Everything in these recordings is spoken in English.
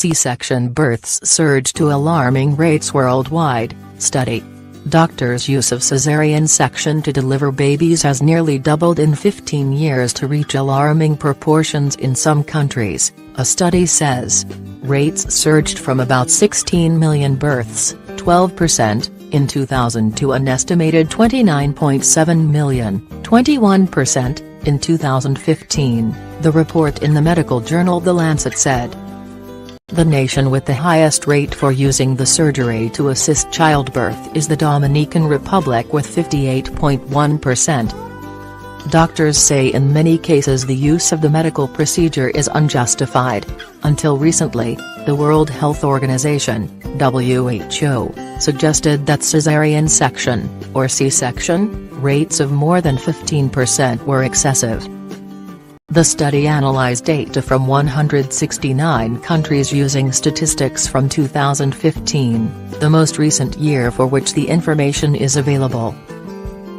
C-section births surge to alarming rates worldwide, study. Doctors' use of caesarean section to deliver babies has nearly doubled in 15 years to reach alarming proportions in some countries, a study says. Rates surged from about 16 million births, 12%, in 2000 to an estimated 29.7 million, 21%, in 2015, the report in the medical journal The Lancet said. The nation with the highest rate for using the surgery to assist childbirth is the Dominican Republic with 58.1%. Doctors say in many cases the use of the medical procedure is unjustified. Until recently, the World Health Organization, WHO, suggested that caesarean section, or C-section, rates of more than 15% were excessive. The study analyzed data from 169 countries using statistics from 2015, the most recent year for which the information is available.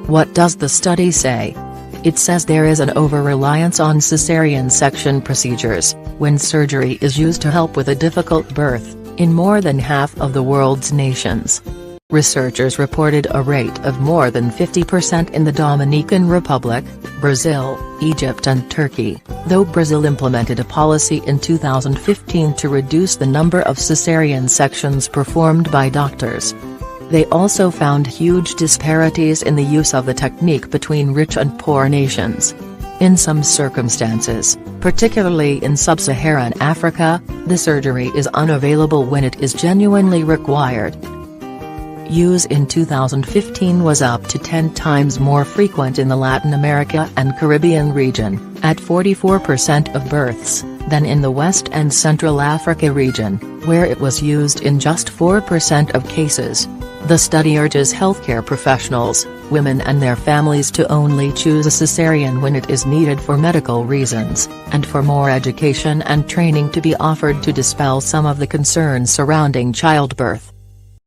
What does the study say? It says there is an over-reliance on caesarean section procedures, when surgery is used to help with a difficult birth, in more than half of the world's nations. Researchers reported a rate of more than 50% in the Dominican Republic, Brazil, Egypt and Turkey, though Brazil implemented a policy in 2015 to reduce the number of caesarean sections performed by doctors. They also found huge disparities in the use of the technique between rich and poor nations. In some circumstances, particularly in sub-Saharan Africa, the surgery is unavailable when it is genuinely required. Use in 2015 was up to 10 times more frequent in the Latin America and Caribbean region, at 44% of births, than in the West and Central Africa region, where it was used in just 4% of cases. The study urges healthcare professionals, women and their families to only choose a caesarean when it is needed for medical reasons, and for more education and training to be offered to dispel some of the concerns surrounding childbirth.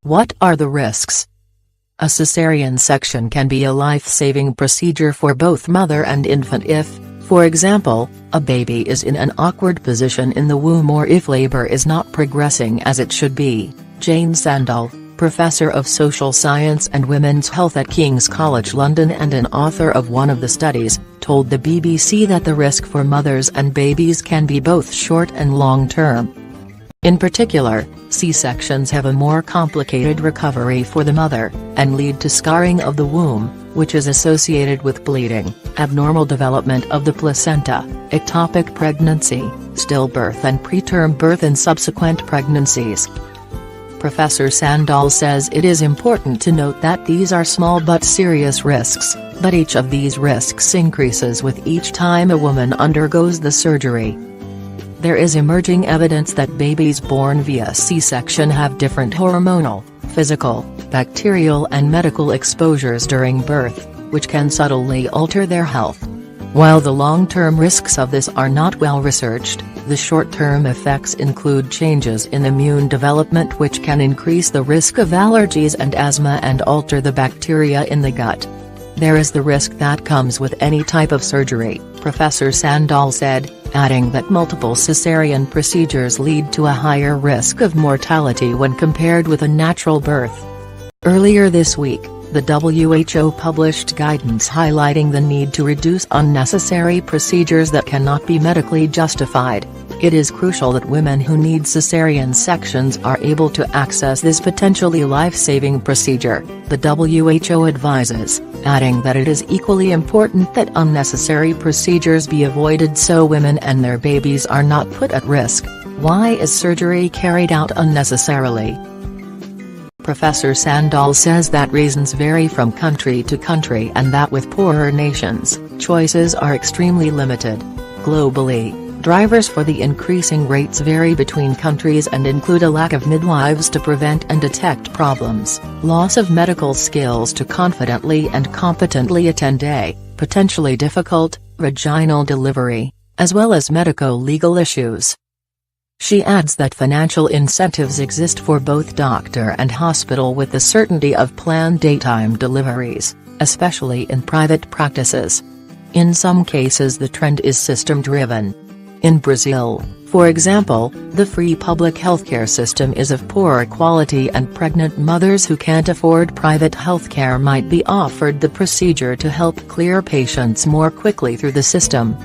What are the risks? A caesarean section can be a life-saving procedure for both mother and infant if, for example, a baby is in an awkward position in the womb or if labor is not progressing as it should be. Jane Sandall, Professor of Social Science and Women's Health at King's College London and an author of one of the studies, told the BBC that the risk for mothers and babies can be both short and long-term. In particular, C-sections have a more complicated recovery for the mother, and lead to scarring of the womb, which is associated with bleeding, abnormal development of the placenta, ectopic pregnancy, stillbirth and preterm birth and subsequent pregnancies. Professor Sandall says it is important to note that these are small but serious risks, but each of these risks increases with each time a woman undergoes the surgery. There is emerging evidence that babies born via C-section have different hormonal, physical, bacterial and medical exposures during birth, which can subtly alter their health. While the long-term risks of this are not well researched, the short-term effects include changes in immune development which can increase the risk of allergies and asthma and alter the bacteria in the gut. There is the risk that comes with any type of surgery, Professor Sandall said, adding that multiple caesarean procedures lead to a higher risk of mortality when compared with a natural birth. Earlier this week, the WHO published guidance highlighting the need to reduce unnecessary procedures that cannot be medically justified. It is crucial that women who need caesarean sections are able to access this potentially life-saving procedure, the WHO advises, adding that it is equally important that unnecessary procedures be avoided so women and their babies are not put at risk. Why is surgery carried out unnecessarily? Professor Sandall says that reasons vary from country to country and that with poorer nations, choices are extremely limited. Globally, drivers for the increasing rates vary between countries and include a lack of midwives to prevent and detect problems, loss of medical skills to confidently and competently attend a, potentially difficult, vaginal delivery, as well as medico-legal issues. She adds that financial incentives exist for both doctor and hospital with the certainty of planned daytime deliveries, especially in private practices. In some cases the trend is system-driven. In Brazil, for example, the free public healthcare system is of poorer quality and pregnant mothers who can't afford private healthcare might be offered the procedure to help clear patients more quickly through the system.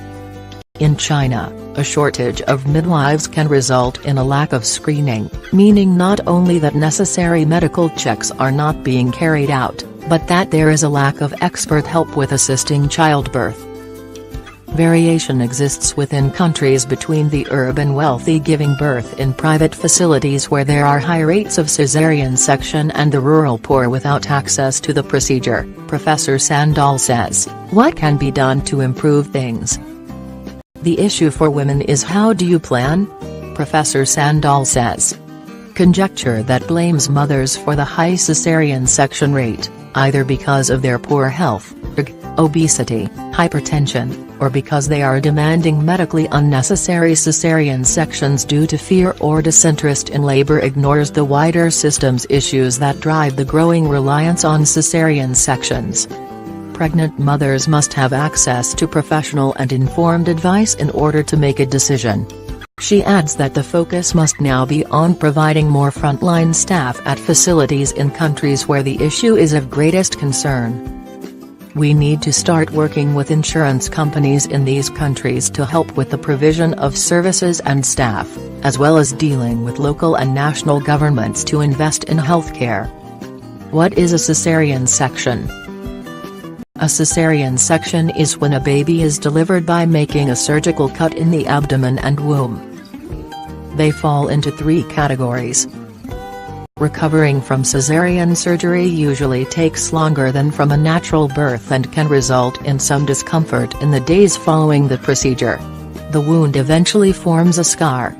In China, a shortage of midwives can result in a lack of screening, meaning not only that necessary medical checks are not being carried out, but that there is a lack of expert help with assisting childbirth. Variation exists within countries between the urban wealthy giving birth in private facilities where there are high rates of caesarean section and the rural poor without access to the procedure, Professor Sandal says. What can be done to improve things? The issue for women is how do you plan? Professor Sandal says. Conjecture that blames mothers for the high caesarean section rate, either because of their poor health, obesity, hypertension, or because they are demanding medically unnecessary caesarean sections due to fear or disinterest in labor ignores the wider systems issues that drive the growing reliance on caesarean sections. Pregnant mothers must have access to professional and informed advice in order to make a decision. She adds that the focus must now be on providing more frontline staff at facilities in countries where the issue is of greatest concern. We need to start working with insurance companies in these countries to help with the provision of services and staff, as well as dealing with local and national governments to invest in healthcare. What is a caesarean section? A caesarean section is when a baby is delivered by making a surgical cut in the abdomen and womb. They fall into three categories. Recovering from caesarean surgery usually takes longer than from a natural birth and can result in some discomfort in the days following the procedure. The wound eventually forms a scar,